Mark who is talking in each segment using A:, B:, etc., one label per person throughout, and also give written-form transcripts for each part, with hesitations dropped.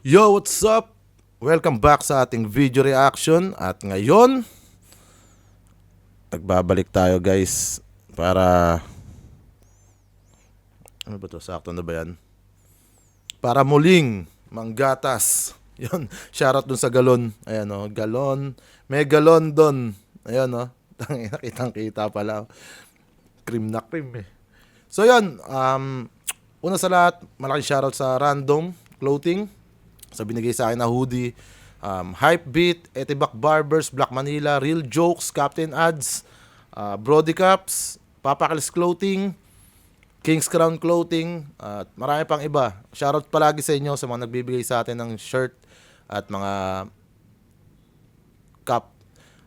A: Yo, what's up? Welcome back sa ating video reaction. At ngayon, nagbabalik tayo guys para... Ano ba to? Sakto na ba yan? Para muling manggatas. Yun, shoutout dun sa galon. Ayan o, galon. May galon dun. Ayan o, kitang-kita pala. Cream na cream eh. So yun, una sa lahat, malaking shoutout sa Random Clothing sa binigay sa akin na hoodie. Hypebeat, Etibac Barbers, Black Manila, Real Jokes, Captain Ads, Brody Caps, Papakils Clothing, King's Crown Clothing, at marami pang iba. Shoutout palagi sa inyo sa mga nagbibigay sa atin ng shirt at mga cup.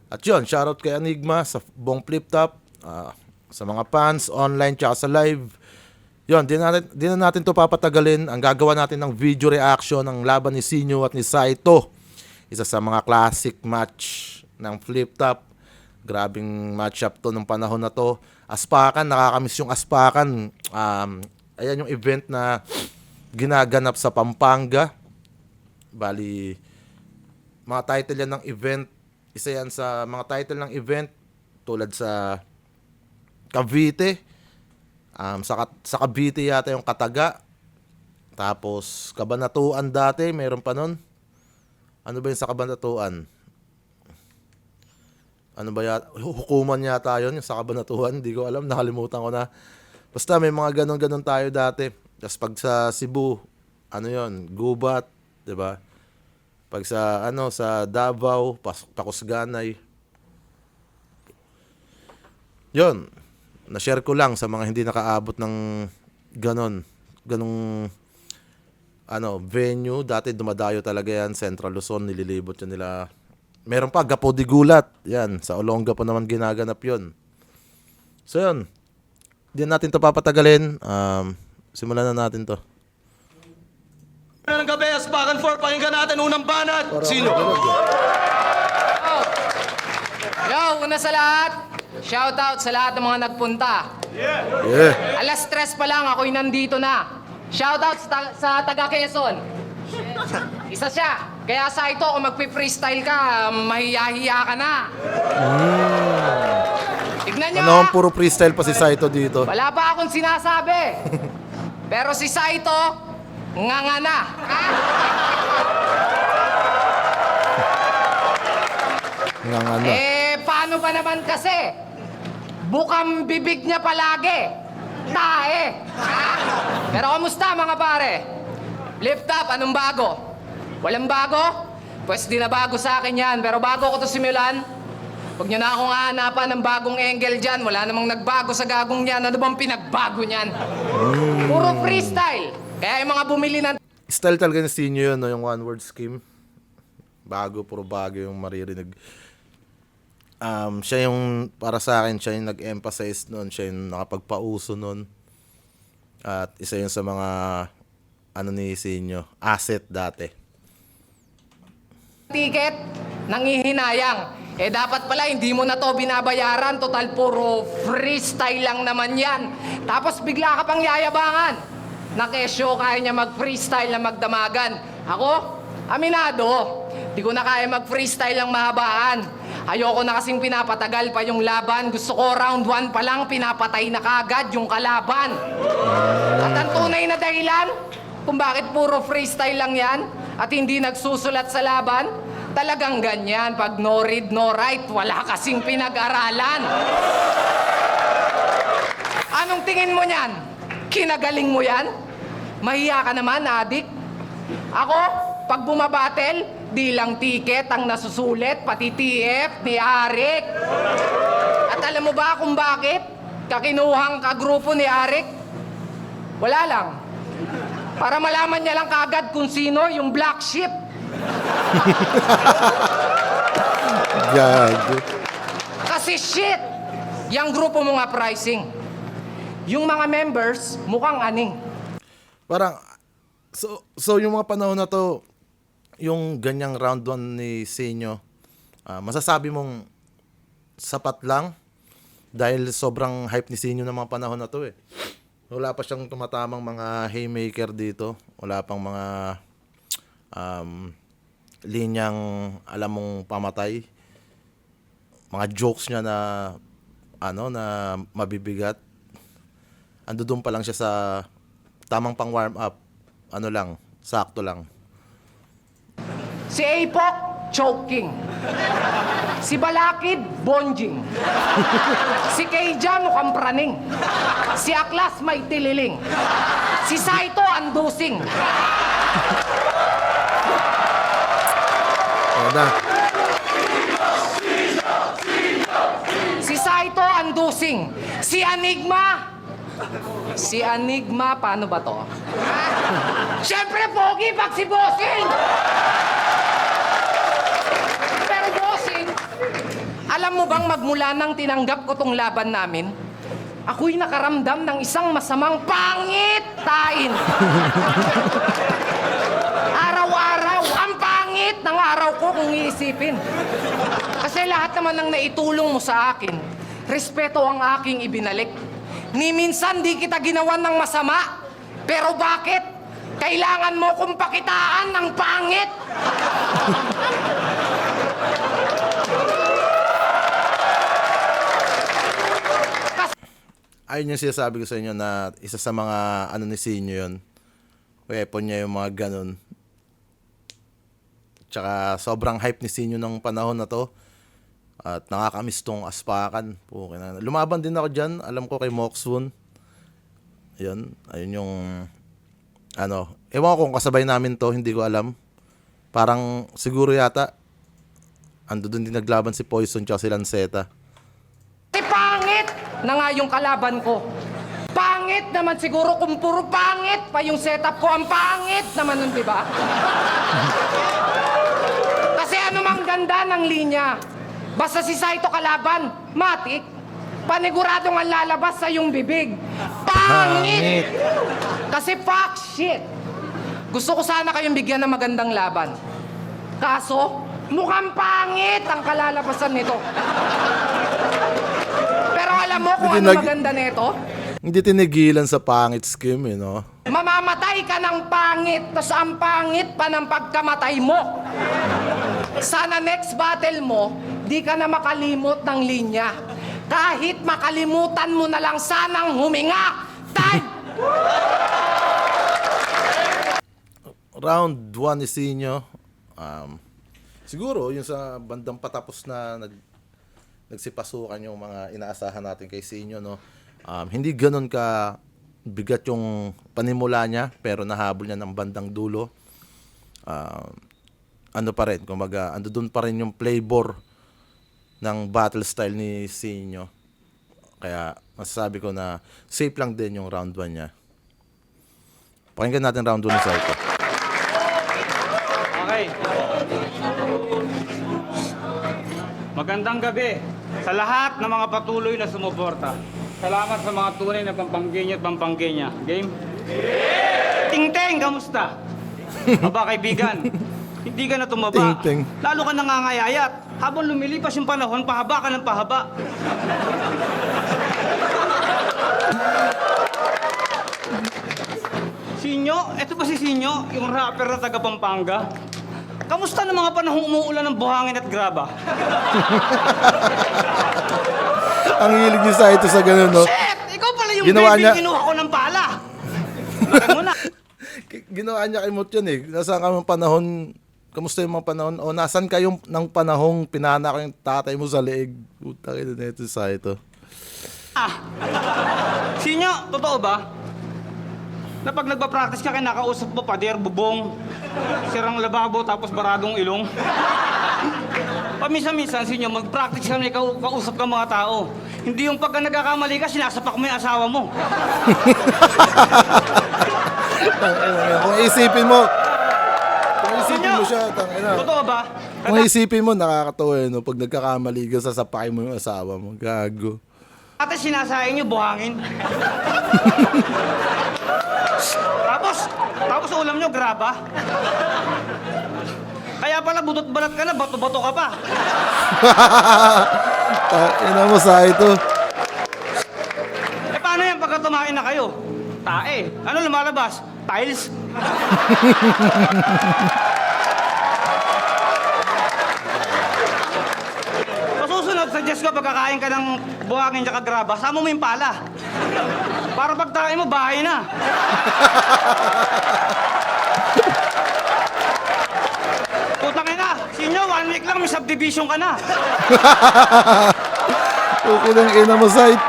A: At yun, shoutout kay Enigma sa buong flip top, sa mga fans, online tsaka sa live. Yun, di na natin to papatagalin. Ang gagawa natin ng video reaction ng laban ni Sinyo at ni Saito. Isa sa mga classic match ng flip top. Grabing matchup to nung panahon na to. Aspakan, nakakamiss yung Aspakan. Ayan yung event na ginaganap sa Pampanga. Bali, mga title yan ng event. Isa yan sa mga title ng event tulad sa Cavite. Sa Cavite yata yung Kataga. Tapos Kabanatuan dati, meron pa nun. Ano ba yung sa Kabanatuan? Ano ba yata? Hukuman yata yun, yung sa Kabanatuan. Hindi ko alam, nakalimutan ko na. Basta may mga ganon-ganon tayo dati. Tapos pag sa Cebu, ano yun? Gubat, 'di ba? Pag sa sa Davao, Pakusganay. Yun. Na-share ko lang sa mga hindi nakaabot ng ganong venue. Dati dumadayo talaga yan, Central Luzon, nililibot yun nila. Meron pa, Gapo de Gulat. Yan, sa Olonga pa naman ginaganap yun. So yun, di natin to papatagalin. Simulan na natin to.
B: Ng gabi, Aspakan 4, pakinggan natin unang banat. Sino?
C: Yo, una sa lahat, shout out sa lahat ng mga nagpunta.
A: Yeah.
C: Alas 3 pa lang, ako'y nandito na. Shout out sa taga Quezon. Isa siya. Kaya sa ito, kung magpi-freestyle ka, mahiya-hiya ka na. Tignan nyo
A: Ano, puro freestyle pa si Saito dito.
C: Wala pa akong sinasabi. Pero si Saito, nganga na.
A: Ngangano.
C: Paano ba naman kasi? Bukang bibig niya palagi. Tae. Pero kamusta mga pare? Lift up, anong bago? Walang bago? Pwes di na bago sa akin yan. Pero bago ko to simulan, huwag niyo na akong hahanapan ng bagong angle dyan. Wala namang nagbago sa gagong yan. Ano bang pinagbago niyan? Puro freestyle. Kaya yung mga bumili ng...
A: Style talaga ni Sinyo yun, no? Yung one word scheme. Bago, puro bago yung maririnig. Siya yung, para sa akin, siya yung nag-emphasize nun. Siya yung nakapagpauso nun. At isa yun sa mga, ni Sinyo, asset dati.
C: ticket, nangihinayang. Dapat pala hindi mo na to binabayaran. Total puro freestyle lang naman yan. Tapos bigla ka pang yayabangan. Na kesyo kaya niya mag-freestyle na magdamagan. Ako, aminado, di ko na kaya mag-freestyle ng mahabaan. Ayoko na kasing pinapatagal pa yung laban. Gusto ko round 1 pa lang, pinapatay na kagad yung kalaban. At ang tunay na dahilan kung bakit puro freestyle lang yan at hindi nagsusulat sa laban, talagang ganyan. Pag no read, no write, wala kasing pinag-aralan. Anong tingin mo niyan? Kinagaling mo yan? Mahiya ka naman, adik. Ako, pag bumabatel, di lang ticket ang nasusulit, pati TF ni Arik. At alam mo ba kung bakit kakinuhang kagrupo ni Arik? Wala lang. Para malaman niya lang kagad kung sino yung black sheep.
A: Gago.
C: Kasi shit, yung grupo mo nga pricing. Yung mga members, mukhang aning.
A: Parang, so yung mga panahon na to, yung ganyang round 1 ni Sinyo, masasabi mong sapat lang dahil sobrang hype ni Sinyo ng mga panahon na to eh. Wala pa siyang tumatamang mga haymaker dito. Wala pang mga linyang alam mong pamatay. Mga jokes niya na na mabibigat. Ando doon pa lang siya sa tamang pang warm up. Sakto lang.
C: Si Apok, choking. Si Balakid, bonjing. Si Keija, mukhang praning. Si Aklas, may tililing. Si Saito, andusing.
A: Ayan na.
C: Si Saito, andusing. Si Enigma, paano ba to? Siyempre, pogi, pag si Bossing! Pero Bossing, alam mo bang magmula nang tinanggap ko tong laban namin, ako'y nakaramdam ng isang masamang pangitain. Araw-araw, ang pangit ng araw ko kung iisipin. Kasi lahat naman ng naitulong mo sa akin, respeto ang aking ibinalik. Ni minsan di kita ginawan ng masama, pero bakit? Kailangan mo kong pakitaan ng pangit.
A: Ayun yung sinasabi ko sa inyo na isa sa mga ni Sinyo yun. Weapon niya yung mga ganun. Tsaka sobrang hype ni Sinyo ng panahon na to. At nakakamiss tong aspakan. Lumaban din ako dyan. Alam ko kay Moxwoon. Ayun yung ewan ko kung kasabay namin to, hindi ko alam. Parang siguro yata ando doon din naglaban si Poison tsaka si Lanceta.
C: Si pangit na nga yung kalaban ko. Pangit naman siguro kung puro pangit pa yung setup ko. Ang pangit naman nun, di ba? Kasi ano mang ganda ng linya. Basta si Saito kalaban, matik, paniguradong ang lalabas sa iyong bibig. Pangit! Kasi fuck shit. Gusto ko sana kayong bigyan ng magandang laban. Kaso, mukhang pangit ang kalalabasan nito. Pero alam mo kung ano maganda nito?
A: Hindi tinigilan sa pangit scheme, no?
C: Mamamatay ka ng pangit, tas ang pangit pa ng pagkamatay mo. Sana next battle mo, di ka na makalimot ng linya. Kahit makalimutan mo na lang sanang huminga. Time!
A: Round 1 ni Sinyo. Siguro, yung sa bandang patapos na nagsipasukan yung mga inaasahan natin kay Sinyo, no? Hindi ganun ka bigat yung panimula niya, pero nahabol niya ng bandang dulo. Ano pa rin, kumbaga, ando doon pa rin yung flavor ng battle style ni Sinyo. Kaya masasabi ko na safe lang din yung round 1 niya. Pakinggan natin round 2 ni Saito.
D: Okay. Magandang gabi sa lahat ng mga patuloy na sumuporta. Salamat sa mga tunay na pampangginya at pampangginya. Game? Ting-ting, kamusta? Aba, kaibigan, hindi ka na tumaba.
A: Ting-ting.
D: Lalo ka nangangayayat. Habang lumilipas yung panahon, pahaba ka ng pahaba. Sinyo? Eto ba si Sinyo? Yung rapper na taga Pampanga? Kamusta ng mga panahong umuulan ng buhangin at graba?
A: Ang hilig ni Saito sa ganun, no?
D: Shit! Ikaw pala yung
A: Ginawa
D: baby
A: niya-
D: kinuha ko ng pala. Bakit mo na?
A: Ginawa niya kay Mot yun, eh. Nasaan ka ng panahon, kamusta yung mga panahon? O nasan kayo ng panahong pinana ko yung tatay mo sa leeg? Puta kayo na ito, Saito.
D: Sinyo, totoo ba? Na pag nagpa-practice ka, kinakausap mo pader, bubong, sirang lababo, tapos baradong ilong? Paminsan-minsan, Sinyo, mag-practice ka na kausap ka mga tao. Hindi yung pagka nagkakamali ka, sinasapak mo yung asawa mo.
A: Kung isipin mo siya, tangina.
D: Totoo ba?
A: Kung isipin mo, nakakatawa no? Pag nagkakamali ka, sasapakin mo yung asawa mo. Gago.
D: Ate, sinasahin niyo buhangin. Tapos ulam niyo, graba. Kaya pala, butot-balat ka na, bato-bato ka pa.
A: Ina mo, Saito.
D: Eh, paano yan pagka tumain na kayo? Tae. Ano lumalabas? Tiles? ka, pagkakain ka ng buhangin tsaka graba, sama mo yung pala. Para pagtakin mo, bahay na. Putang ina, sinyo, 1 week lang, may subdivision ka na.
A: Okay lang, ina mo, Sight.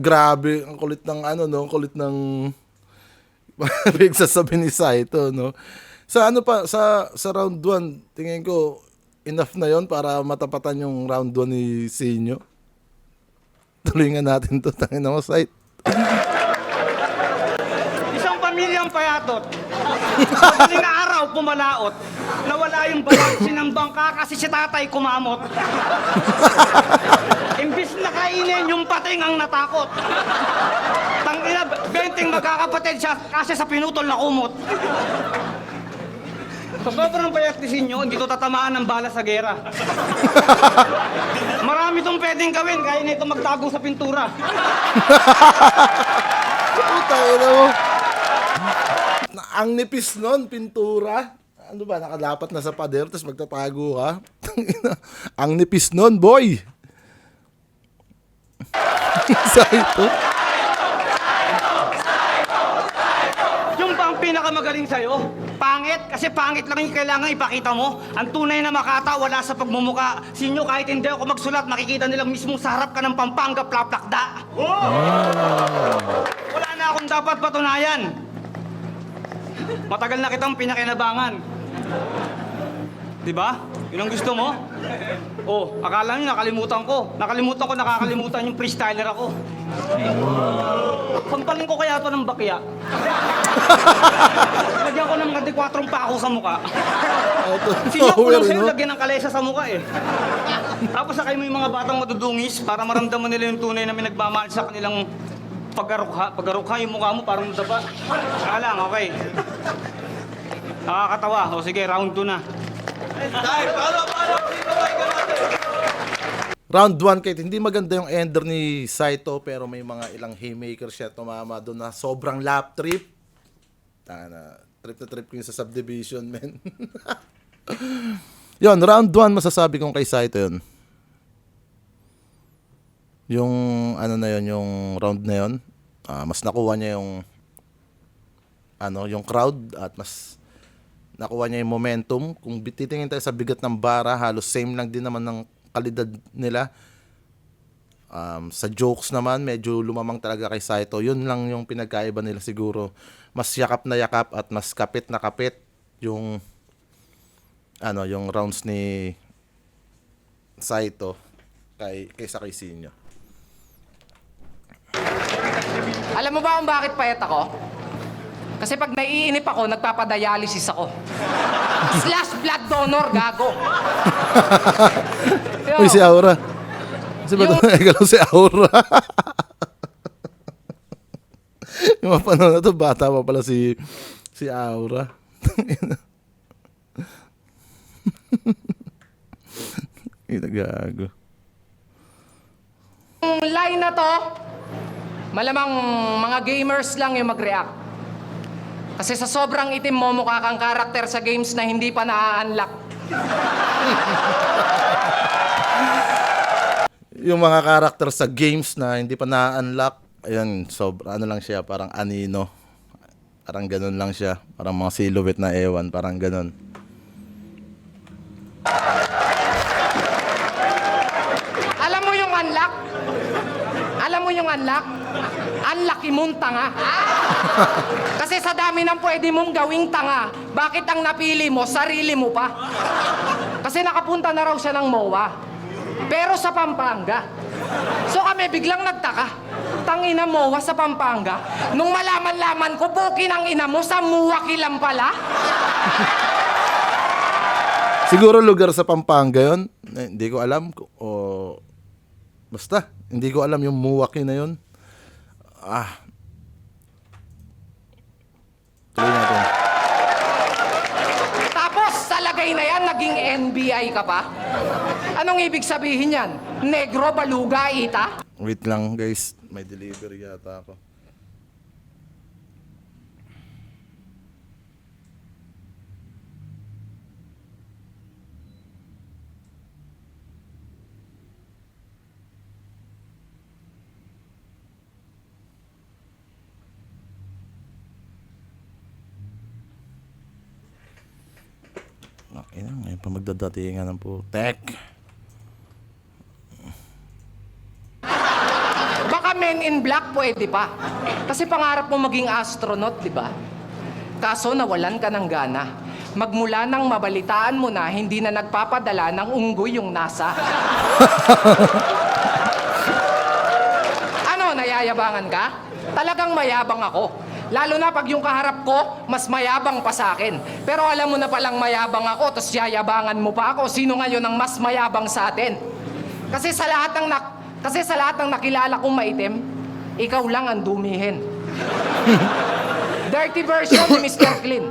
A: Grabe, ang kulit ng ano, no? Ang kulit ng pagsasabi ni Saito, no? Sa ano pa, sa round 1, tingin ko, enough na yon para matapatan yung round 1 ni Sinyo. Tuloy nga natin to, tangin na mo, Sight.
D: Isang pamilyang payatot. Madaling araw, pumalaot. Nawala yung balansin ng bangka kasi si tatay kumamot. Imbis na kainin, yung pating ang natakot. Tangina, 20 magkakapatid siya kasi sa pinutol na kumot. Sa sobrang payat ni Sinyo, hindi to tatamaan ng bala sa gera. Marami tong pwedeng gawin, kaya na ito magtago sa pintura.
A: Tangin na mo. Ang nipis nun, pintura. Ano ba, nakalapat na sa pader, tapos magtatago ka. Ang nipis nun, boy. Saito.
D: Yung pa ang pinakamagaling sa'yo, pangit, kasi pangit lang yung kailangan ipakita mo. Ang tunay na makata, wala sa pagmumuka. Sinyo, kahit hindi ako magsulat, makikita nila mismo sa harap ka ng Pampanga, plaplakda. Wala na akong dapat patunayan. Matagal na kitang pinakinabangan. Diba? Yun ang gusto mo? Oh, akala nyo nakalimutan ko. Nakakalimutan yung freestyler ako. Sampalin ko kaya to ng bakya. Lagyan ko ng 24 pa ako sa muka. Siya ko lang sa'yo, lagyan ng kalesa sa muka eh. Tapos sakay mo yung mga batang madudungis para maramdaman nila yung tunay na may nagmamahal sa kanilang paggarukha. Paggarukha yung mukha mo parang madaba. Kaya lang, okay. Nakakatawa. O sige, round 2 na.
A: Round 1, kahit hindi maganda yung ender ni Saito, pero may mga ilang haymaker siya tumama doon na sobrang lap trip. Trip na trip ko yung sa subdivision, men. Yon, round 1, masasabi kong kay Saito yun. Yung ano na yun, yung round na yun, mas nakuha niya yung yung crowd at mas nakuha niya yung momentum. Kung titingin tayo sa bigat ng bara, halos same lang din naman ng kalidad nila. Sa jokes naman, medyo lumamang talaga kay Saito. Yun lang yung pinagkaiba nila siguro. Mas yakap na yakap at mas kapit na kapit yung yung rounds ni Saito kaysa kay Sinyo.
C: Alam mo ba kung bakit payat ako? Kasi pag naiinip ako, nagpapadialysis ako. / blood donor, gago.
A: Uy, si Aura. Kasi ba ito? Ikaw si Aura. Yung mga panahon na ito, bata pa pala si Aura. Ito gago.
C: Yung line na to, malamang mga gamers lang yung mag-react. Kasi sa sobrang itim mo, mukha kang karakter sa games na hindi pa na-unlock.
A: Yung mga karakter sa games na hindi pa na-unlock, ayun, ano lang siya, parang anino. Parang ganun lang siya. Parang mga silhouette na ewan, parang ganun.
C: Alam mo yung unlock? Alam mo yung unlock? Unlucky mong tanga. Kasi sa dami ng pwede mong gawing tanga, bakit ang napili mo, sarili mo pa? Kasi nakapunta na raw siya ng MOA. Pero sa Pampanga. So kami biglang nagtaka. Tangina MOA sa Pampanga. Nung malaman-laman ko, pukin ang ina mo, sa MUA kilang pala.
A: Siguro lugar sa Pampanga yun. Hindi ko alam. Basta, hindi ko alam yung Muwaki na yun. Tuloy natin.
C: Tapos sa lagay na yan, naging NBI ka pa? Anong ibig sabihin yan? Negro, baluga, ita?
A: Wait lang guys, may delivery yata ako. Ina, ngayon pa magdadatingan ng putek.
C: Baka Men in Black pwede pa. Kasi pangarap mo maging astronaut, di ba? Kaso nawalan ka ng gana. Magmula nang mabalitaan mo na hindi na nagpapadala ng unggoy yung NASA. Ano, nayayabangan ka? Talagang mayabang ako. Lalo na pag yung kaharap ko, mas mayabang pa sa akin. Pero alam mo na palang mayabang ako, tapos yayabangan mo pa ako. Sino ngayon ang mas mayabang sa atin? Kasi sa lahat ng nakilala kong maitim, ikaw lang ang dumihin. Dirty version ni Mr. Clean.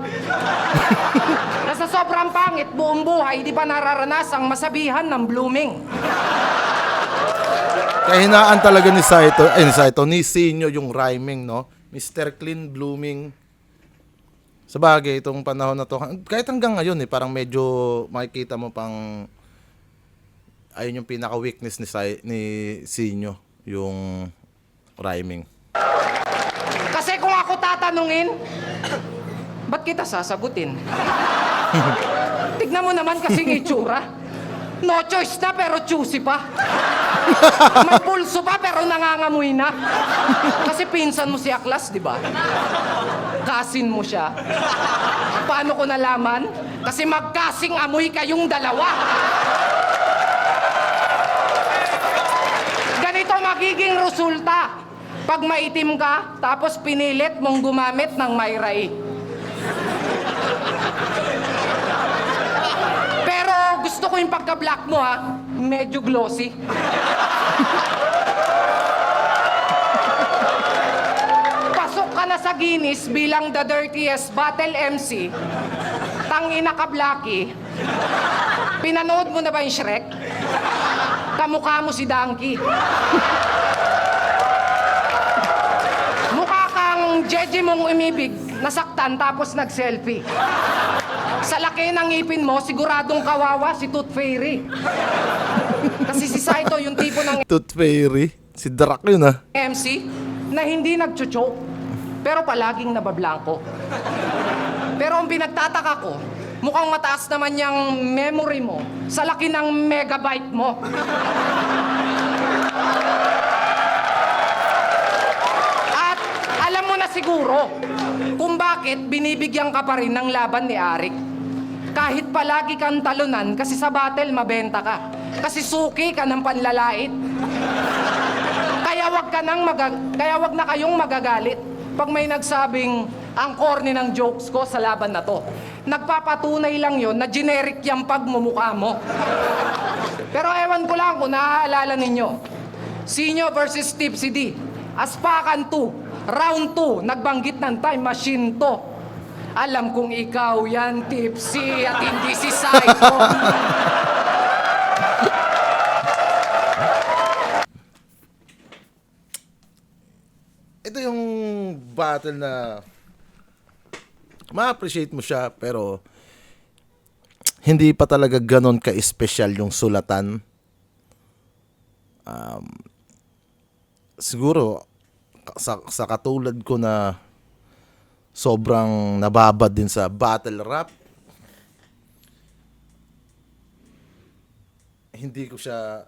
C: Nasa sobrang pangit, buong buhay, di pa nararanasang masabihan ng blooming.
A: Kahinaan talaga ni Sinyo yung rhyming, no? Mr. Clean Blooming. Sabagay, itong panahon na to, kahit hanggang ngayon parang medyo makikita mo pang ayun yung pinaka-weakness ni Sinyo, yung rhyming.
C: Kasi kung ako tatanungin, ba't kita sasagutin? Tignan mo naman kasing itsura. No choice na pero choosy pa. May pulso pa pero nangangamoy na. Kasi pinsan mo si Aklas, di ba? Kasin mo siya. Paano ko nalaman? Kasi magkasing amoy kayong dalawa. Ganito magiging resulta. Pag maitim ka, tapos pinilit mong gumamit ng Myrai. Pero gusto ko yung pagka-black mo, ha? Medyo glossy. Pasok ka na sa Guinness bilang the dirtiest battle MC. Tangina ka, Blacky. Pinanood mo na ba yung Shrek? Kamukha mo si Donkey. Mukha kang Jeje mong umibig, nasaktan tapos nag-selfie. Sa laki ng ngipin mo, siguradong kawawa si Tooth Fairy. Kasi si Saito yung tipo ng
A: Tooth Fairy? Si Drac yun, ah.
C: MC na hindi nagcho-choke, pero palaging nabablanko. Pero ang pinagtataka ko, mukhang mataas naman yung memory mo sa laki ng megabyte mo. At alam mo na siguro kung bakit binibigyan ka pa rin ng laban ni Arik. Kahit palagi kang talunan kasi sa battle mabenta ka. Kasi suki ka ng panlalait. Kaya wag na kayong magagalit pag may nagsabing ang corny ng jokes ko sa laban na to. Nagpapatunay lang yon na generic yung pagmumukha mo. Pero ewan ko lang kung naaalala ninyo. Sinyo versus Tipsy D. Aspakan 2, round 2, nagbanggit ng time machine to. Alam kong ikaw yan, Tipsy, at hindi si Saito.
A: Ito yung battle na ma-appreciate mo siya pero hindi pa talaga ganon ka-espesyal yung sulatan. Siguro sa katulad ko na sobrang nababad din sa battle rap, hindi ko siya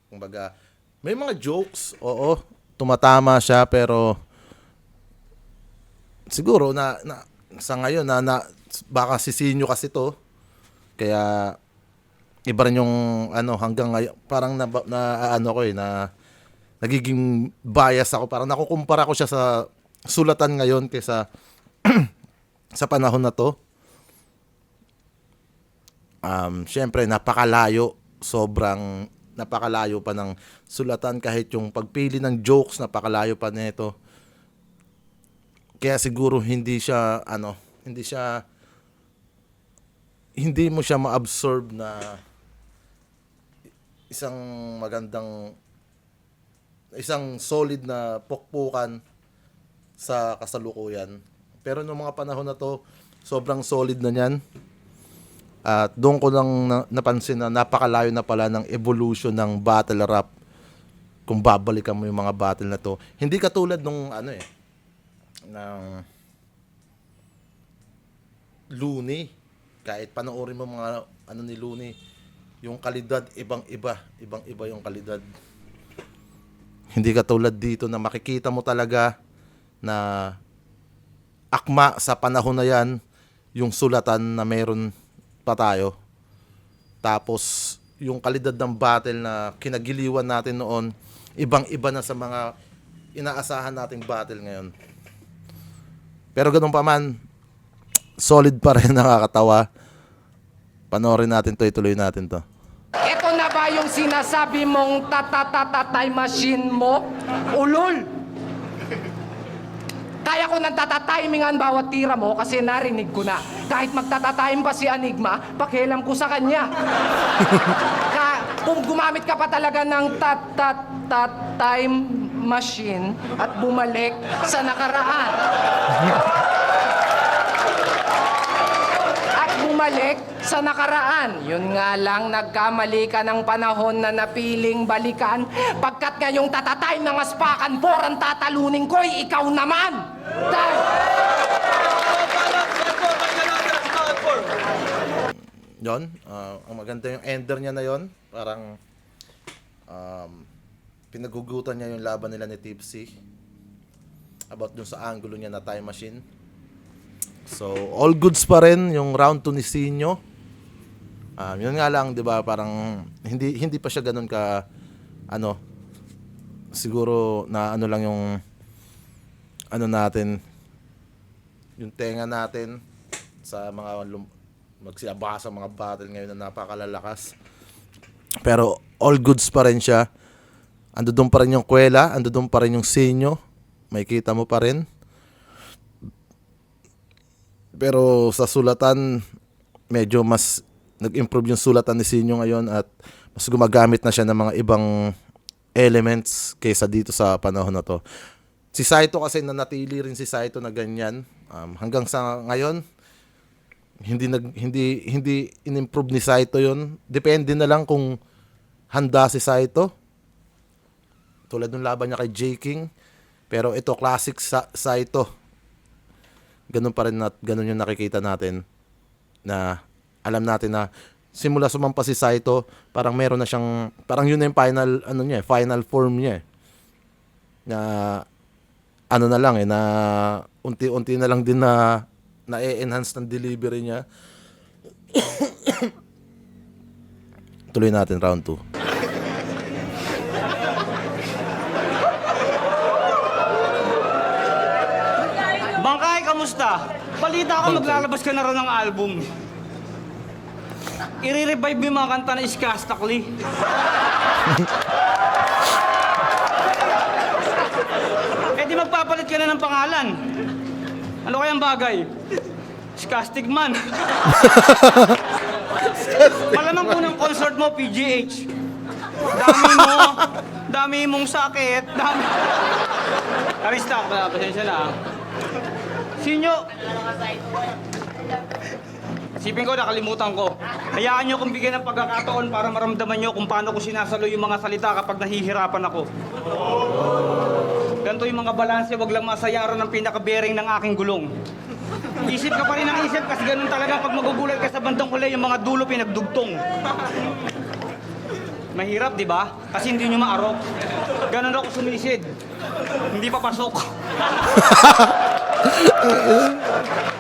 A: kumbaga may mga jokes, oo, tumatama siya pero siguro na sa ngayon na baka sisinyo kasi to kaya iba rin yung hanggang ngayon parang na nagiging bias ako, parang nakukumpara ko siya sa sulatan ngayon kaysa sa panahon na to. Syempre sobrang napakalayo pa ng sulatan, kahit yung pagpili ng jokes napakalayo pa nito. Kaya siguro hindi mo siya ma-absorb na isang solid na pokpukan sa kasalukuyan. Pero noong mga panahon na to, sobrang solid na niyan. At doon ko lang napansin na napakalayo na pala ng evolution ng battle rap kung babalikan mo yung mga battle na to. Hindi katulad nung ng Looney. Kahit panoorin mo mga ano ni Looney, yung kalidad ibang-iba yung kalidad. Hindi katulad dito na makikita mo talaga na akma sa panahon na yan yung sulatan na meron pa tayo. Tapos yung kalidad ng battle na kinagiliwan natin noon, ibang-iba na sa mga inaasahan nating battle ngayon. Pero ganun pa man, solid pa rin, nakakatawa. Panoorin natin to, ituloy natin to.
C: Ito na ba yung sinasabi mong time machine mo? Ulol! Kaya ko nang tatatimingan bawat tira mo kasi narinig ko na. Kahit magtatatime pa si Enigma, pakialam ko sa kanya. Kung gumamit ka pa talaga ng time machine at bumalik sa nakaraan. Bumalik sa nakaraan. Yun nga lang, nagkamali ka ng panahon na napiling balikan. Pagkat ngayong tatatime ng aspakan por ang tatalunin ko'y ikaw naman.
A: Yon, ang maganda yung ender niya na yon. Parang pinagugutan niya yung laban nila ni Tipsy about dun sa angulo niya na time machine. So, all goods pa rin yung round 2 ni Sinyo. Yun nga lang, 'di ba? Parang hindi pa siya ganoon ka ano, siguro na ano lang yung ano natin, yung tenga natin sa mga magsiabasa mga battle ngayon na napakalalakas. Pero all goods pa rin siya. Ando doon pa rin yung kwela, ando doon pa rin yung Sinyo. Makikita mo pa rin. Pero sa sulatan, medyo mas nag-improve yung sulatan ni Sinyo ngayon at mas gumagamit na siya ng mga ibang elements kaysa dito sa panahon na to. Si Saito kasi nanatili rin si Saito na ganyan. Hanggang sa ngayon, hindi in-improve ni Saito yon. Depende na lang kung handa si Saito. Tulad ng laban niya kay J. King. Pero ito, classic Saito. Ganun pa rin ganun yung nakikita natin na alam natin na simula sumampa si Saito, parang meron na siyang, parang yun na yung final, ano niya, final form niya. Na, ano na lang na unti-unti na lang din na na-enhance ng delivery niya. Tuloy natin round 2.
D: Bangkay, kamusta? Balita ko maglalabas ka na rin ng album. I-revive yung mga kanta na Iskastakli. Eh di magpapalit ka na ng pangalan. Ano kayang bagay? Skastic Man. Malamang unang concert mo, PGH. Dami mong sakit, dami. Arista, pasensya na. Sinyo. Isipin ko, nakalimutan ko. Hayaan nyo kung bigyan ng pagkakataon para maramdaman nyo kung paano ko sinasalo yung mga salita kapag nahihirapan ako. Ganito yung mga balanse, wag lang masayaran ng pinaka-bearing ng aking gulong. Isip ka pa rin ng isip kasi ganun talaga pag magugulat ka sa bandang huli yung mga dulo pinagdugtong. Mahirap, di ba? Kasi hindi nyo maarok. Ganun ako sumisid. Hindi pa pasok.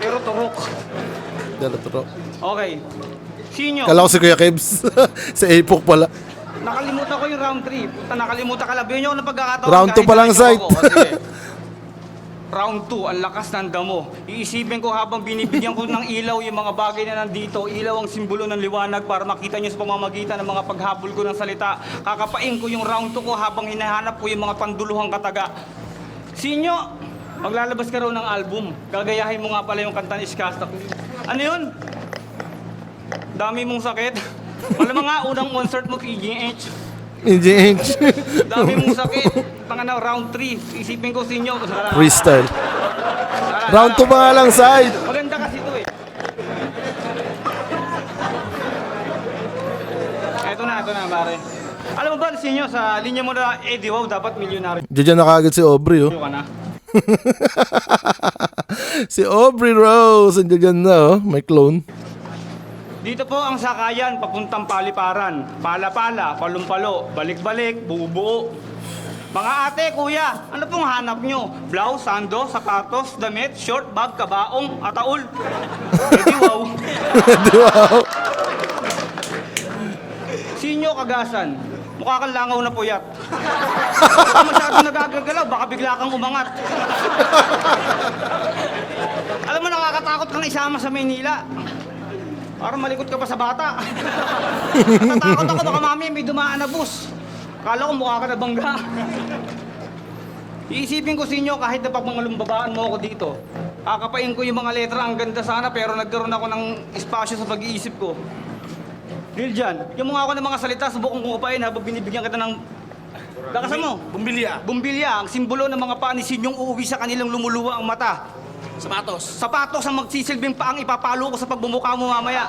D: Pero turok. Okay. Sinyo.
A: Kala ko si Kuya Kebs. Sa Epok pala.
D: Nakalimutan ko yung round 3. Nakalimutan ka lang. Bigyan nyo ako ng pagkakataon.
A: Round 2 pa lang, Sight.
D: Round 2, ang lakas ng damo. Iisipin ko habang binibigyan ko ng ilaw yung mga bagay na nandito. Ilaw ang simbolo ng liwanag para makita nyo sa pamamagitan ng mga paghabol ko ng salita. Kakapain ko yung round 2 ko habang hinahanap ko yung mga panduluhang kataga. Sinyo, maglalabas ka raw ng album. Gagayahin mo nga pala yung kanta ni Iskastakli. Ano yun? Dami mong sakit. Malamang nga, unang concert mo, PGH. Dami mong sakit. Panganaw, round 3. Isipin ko sinyo.
A: Freestyle. Round 2 pa nga lang, side.
D: Maganda kasi ito eh. Ito na, pare. Alam mo ba, sinyo, sa linya mo na Eddie Wow, dapat milyonaryo
A: Diyan na kagad si Aubrey, oh.
D: ka na.
A: Si Aubrey Rose, andyan na, oh. May clone.
D: Dito po ang sakayan papuntang Paliparan. Pala-pala, palumpalo, balik-balik, buo-buo. Mga ate, kuya, ano pong hanap nyo? Blouse, sando, sapatos, damit, short, bag, kabaong, ataul. Edi wow.
A: Wow.
D: Sinyo kagasan. Mukha kang langaw na puyat. Baka masyadong nagagagalaw, baka bigla kang umangat. Alam mo, nakakatakot kang isama sa Maynila. Parang malikot ka pa sa bata. Natatakot ako, baka mami may dumaan na bus. Akala ko mukha ka na bangga. Iisipin ko sinyo kahit na pagmangalumbabaan mo ako dito. Kakapain ko yung mga letra, ang ganda sana, pero nagkaroon ako ng espasyo sa pag-iisip ko. Lil Jan, yung mga ako ng mga salita, subukan kong upain habang binibigyan kita ng... Lakasan mo!
B: Bumbilya.
D: Bumbilya, ang simbolo ng mga panisinyong uuwi sa kanilang lumuluwa ang mata.
B: Sapatos.
D: Sapatos ang magsisilbing paang ipapalo ko sa pagbumuka mo mamaya.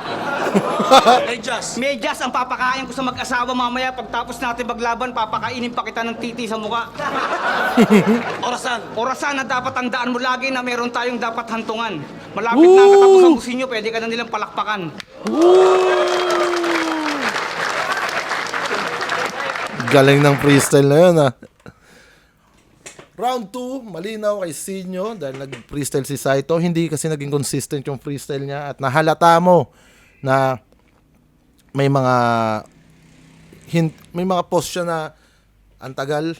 B: Medyas.
D: Medyas ang papakain ko sa mag-asawa mamaya. Pagtapos natin maglaban, papakainin pa kita ng titi sa muka.
B: Orasan.
D: Orasan na dapat tandaan mo lagi na meron tayong dapat hantungan. Malapit na ang katapusan mo sinyo, pwede ka na nilang palakpakan.
A: Galing ng freestyle na yun, ah. Round 2, malinaw kay Sinyo dahil nag-freestyle si Saito. Hindi kasi naging consistent yung freestyle niya at nahalata mo na may mga may mga post siya na ang tagal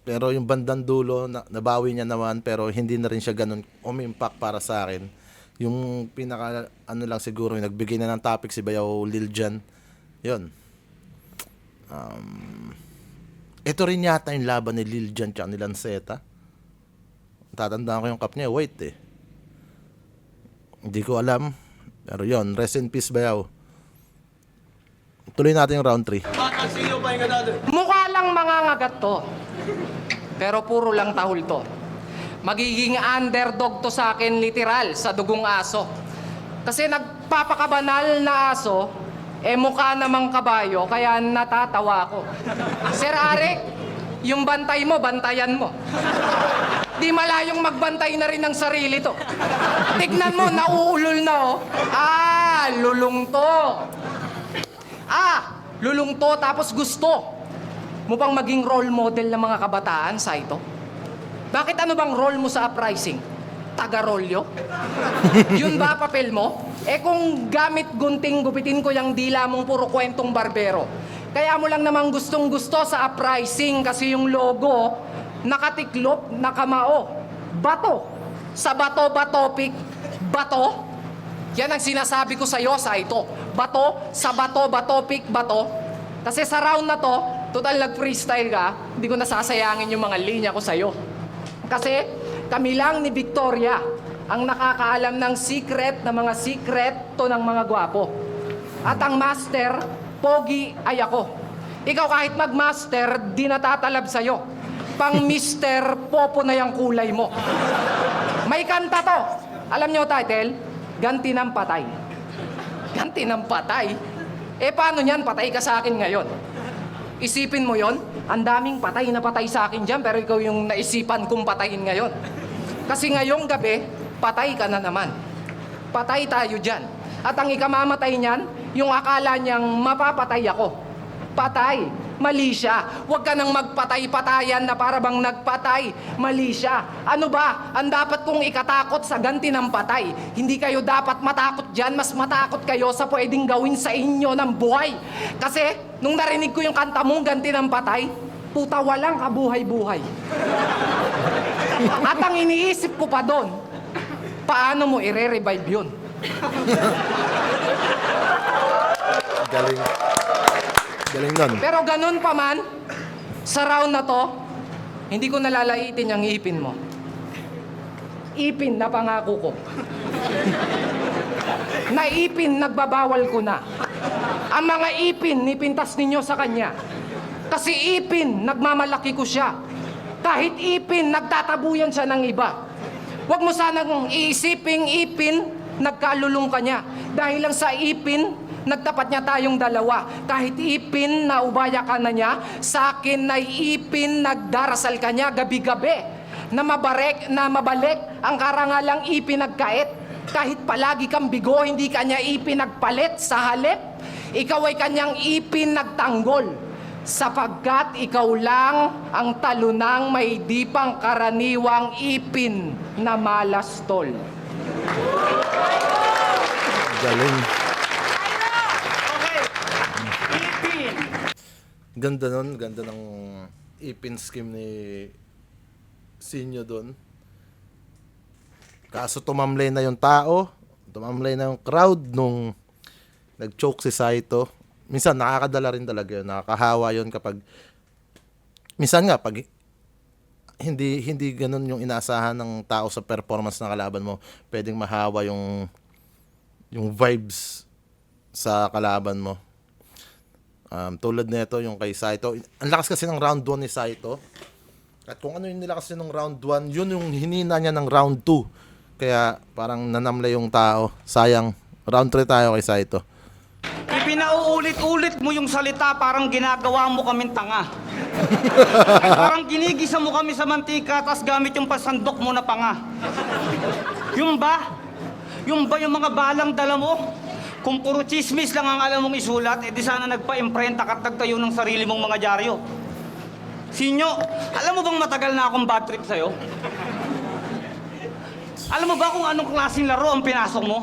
A: pero yung bandang dulo nabawi niya naman pero hindi na rin siya ganun umimpact para sa akin. Yung pinaka ano lang siguro yung nagbigay na ng topic si Bayaw Lil Jan. Yun. Ito rin yata yung laban ni Lil Jan tsaka ni Lanceta. Tatandaan ko yung cup niya, white eh. Hindi ko alam. Pero yon, rest in peace Bayaw. Tuloy natin yung round 3.
B: Bakit sino pahinga natin?
C: Mukha lang mangangagat to. Pero puro lang tahol to. Magiging underdog to sa akin literal sa dugong aso. Kasi nagpapakabanal na aso, mukha namang kabayo, kaya natatawa ako. Sir Arek, yung bantay mo, bantayan mo. Di malayong magbantay na rin ng sarili to. Tignan mo, nauulol na oh. Lulong to. Lulong to, tapos gusto mo bang maging role model ng mga kabataan, Saito? Bakit ano bang role mo sa uprising? Taga-rolyo? Yun ba papel mo? Kung gamit gunting gupitin ko yung dila mong puro kwentong barbero. Kaya mo lang namang gustong-gusto sa uprising kasi yung logo nakatiklop, nakamao. Bato. Sa bato-batopik. Bato. Yan ang sinasabi ko sa'yo, Saito. Bato, sa bato-batopik, bato. Kasi sa round na to, total nag-freestyle ka, hindi ko nasasayangin yung mga linya ko sa'yo. Kasi kami lang ni Victoria ang nakakaalam ng secret na mga secret to ng mga gwapo. At ang master, pogi ay ako. Ikaw kahit mag-master, di natatalab sa'yo. Pang mister, popo na yung kulay mo. May kanta to. Alam nyo title? Ganti ng patay. Ganti ng patay? Paano yan? Patay ka sa akin ngayon. Isipin mo yon, ang daming patay na patay sa akin dyan, pero ikaw yung naisipan kong patayin ngayon. Kasi ngayong gabi, patay ka na naman. Patay tayo dyan. At ang ikamamatay niyan, yung akala niyang mapapatay ako. Patay. Mali siya. Huwag ka nang magpatay-patayan na para bang nagpatay. Mali siya. Ano ba? Ang dapat kong ikatakot sa ganti ng patay. Hindi kayo dapat matakot dyan. Mas matakot kayo sa pwedeng gawin sa inyo ng buhay. Kasi, nung narinig ko yung kanta mong ganti ng patay, puta walang kabuhay-buhay. At ang iniisip ko pa doon, paano mo i-revive yun?
A: Galing. Galing nun.
C: Pero ganun pa man, sa round na to, hindi ko nalalaitin yung ipin mo. Ipin na pangako ko. Na ipin, nagbabawal ko na. Ang mga ipin, nipintas ninyo sa kanya. Kasi ipin, nagmamalaki ko siya. Kahit ipin, nagtatabuyan siya ng iba. Huwag mo sanang iisiping ipin, nagkalulong ka niya. Dahil lang sa ipin, nagtapat niya tayong dalawa. Kahit ipin, naubaya ka na niya, sa akin na ipin, nagdarasal ka niya gabi-gabi. Na mabalik ang karangalang ipin nagkait. Kahit palagi kang bigo, hindi kanya ipinagpalit sa halip. Ikaw ay kanyang ipinagtanggol. Sapagkat ikaw lang ang talunang may di pang karaniwang ipin na malastol.
A: Galing.
D: Okay. Ipin.
A: Ganda nun, ganda ng ipin scheme ni Sinyo doon. Kaso tumamlay na yung tao, tumamlay na yung crowd nung nag-choke si Saito. Minsan nakakadala rin talaga yun, nakakahawa yun kapag minsan nga pag hindi ganun yung inaasahan ng tao sa performance ng kalaban mo, pwedeng mahawa yung vibes sa kalaban mo. Tulad nito yung kay Saito. Ang lakas kasi ng round 1 ni Saito. At kung ano yung nilakas niya ng round 1, yun yung hinina niya ng round 2. Kaya parang nanamla yung tao. Sayang. Round 3 tayo kay Saito.
D: Ipinauulit-ulit mo yung salita, parang ginagawa mo kaming tanga. Parang ginigisa mo kami sa mantika, tas gamit yung pasandok mo na panga. Yung ba? Yung ba yung mga balang dala mo? Kung puro chismis lang ang alam mong isulat, edi sana nagpa-imprenta at nagtayo ng sarili mong mga dyaryo. Sinyo, alam mo bang matagal na akong bad trip sa'yo? Alam mo ba kung anong klaseng laro ang pinasok mo?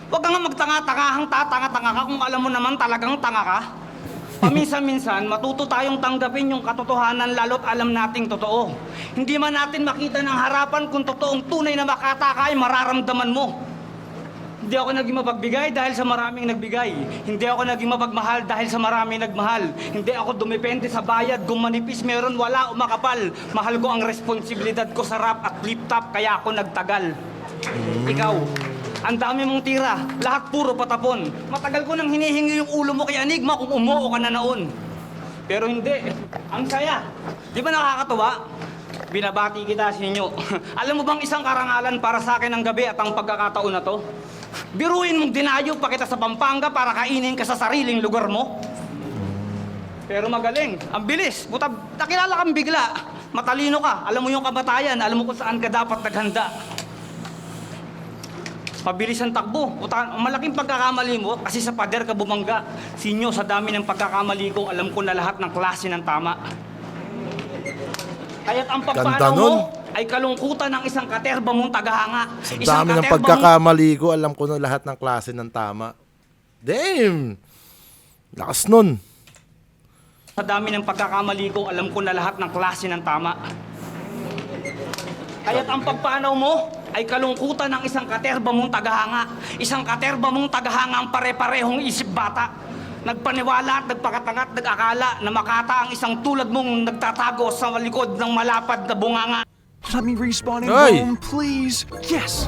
D: Huwag ka nga magtanga-tangahang tatanga-tanga ka kung alam mo naman talagang tanga ka. Paminsan-minsan, matuto tayong tanggapin yung katotohanan lalo't alam nating totoo. Hindi man natin makita ng harapan kung totoong tunay na makata ka ay mararamdaman mo. Hindi ako naging mapagbigay dahil sa maraming nagbigay. Hindi ako naging mapagmahal dahil sa maraming nagmahal. Hindi ako dumepende sa bayad. Kung manipis meron, wala o makapal. Mahal ko ang responsibilidad ko sa rap at flip-top, kaya ako nagtagal. Ikaw, ang dami mong tira, lahat puro patapon. Matagal ko nang hinihingi yung ulo mo kay Enigma kung umuo ka na noon. Pero hindi, ang saya. Di ba nakakatuwa? Binabati kita sa inyo. Alam mo bang isang karangalan para sa akin ang gabi at ang pagkakataon na to? Biruin mong dinayo pa kita sa Pampanga para kainin ka sa sariling lugar mo. Pero magaling, ang bilis. Buta, nakilala kang bigla. Matalino ka, alam mo yung kamatayan, alam mo kung saan ka dapat naghanda. Mabilis ang takbo. Buta, malaking pagkakamali mo kasi sa pader ka bumangga. Sinyo, sa dami ng pagkakamali ko, alam ko na lahat ng klase ng tama. Kaya't ang pagpanaw mo ay kalungkutan ng isang katerba mong tagahanga.
A: Sa dami ng pagkakamali ko, alam ko na lahat ng klase ng tama. Damn! Lakas nun.
D: Sa dami ng pagkakamali ko, alam ko na lahat ng klase ng tama. Kaya't ang pagpanaw mo ay kalungkutan ng isang katerba mong tagahanga. Isang katerba mong tagahanga ang pare-parehong isip bata. Nagpaniwala at nagpakatanga at nag-akala na makata ang isang tulad mong nagtatago sa likod ng malapad na bunganga.
E: Let me respawn in
A: Hey!
E: Rome, please. Yes.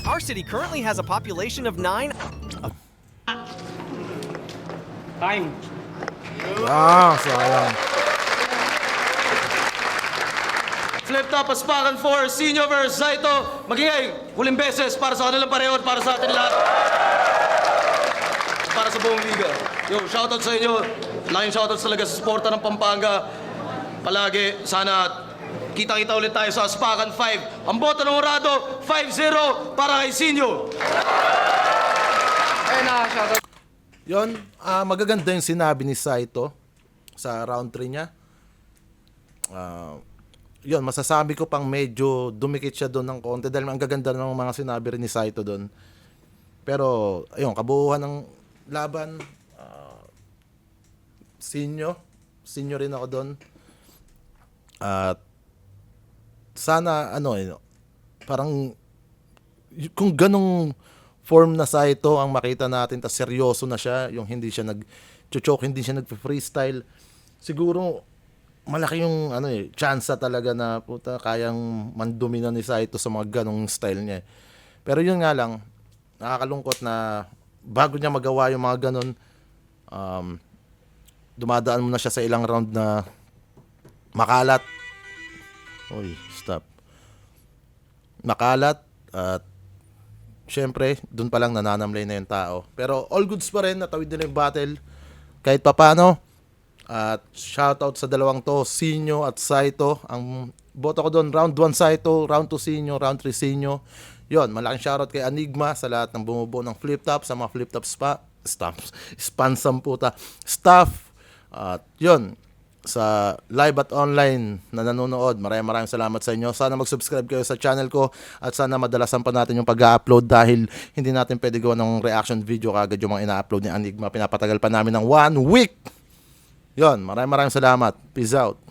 F: Our city currently has a population of 9.
D: Time.
A: Sayang.
B: Flip top, Aspakan 4, Senior versus Saito. Magingay, huling beses para sa kanilang pareho at para sa atin lahat. Para sa buong liga. Yo, shoutout sa inyo. Laking shoutout talaga sa suporta ng Pampanga. Palagi, sana kita-kita ulit tayo sa Aspakan 5. Ang boto ng Orado, 5-0 para kay Sinyo.
C: Ayun na, shoutout.
A: Yun, magaganda yung sinabi ni Saito sa round 3 niya. Yun, masasabi ko pang medyo dumikit siya doon ng konti dahil ang gaganda ng mga sinabi rin ni Saito doon. Pero, ayun, kabuuan ng laban, Sinyo rin ako doon. At sana, parang kung ganong form na Saito ang makita natin, tas seryoso na siya, yung hindi siya nag-choke, hindi siya nag-freestyle, siguro malaki yung chance talaga na puta kayang mandumina ni Saito sa mga ganong style niya. Pero yun nga lang, nakakalungkot na bago niya magawa yung mga ganon, dumadaan muna siya sa ilang round na makalat. Oy, stop. Makalat at syempre, dun pa lang nananamlay na yung tao. Pero all goods pa rin, natawid nila yung battle kahit papano. At shoutout sa dalawang to, Sinyo at Saito. Ang boto ko doon, round 1 Saito, round 2 Sinyo, round 3 Sinyo. Yon, malaking shoutout kay Enigma sa lahat ng bumubuo ng flip top, sa mga flip top staff. At yon, sa live at online na nanonood, maraming salamat sa inyo. Sana mag-subscribe kayo sa channel ko at sana madalasan pa natin yung pag-upload dahil hindi natin pwede gawa ng reaction video kagad yung mga ina-upload ni Enigma. Pinapatagal pa namin ng 1 week. Yon, maraming salamat. Peace out.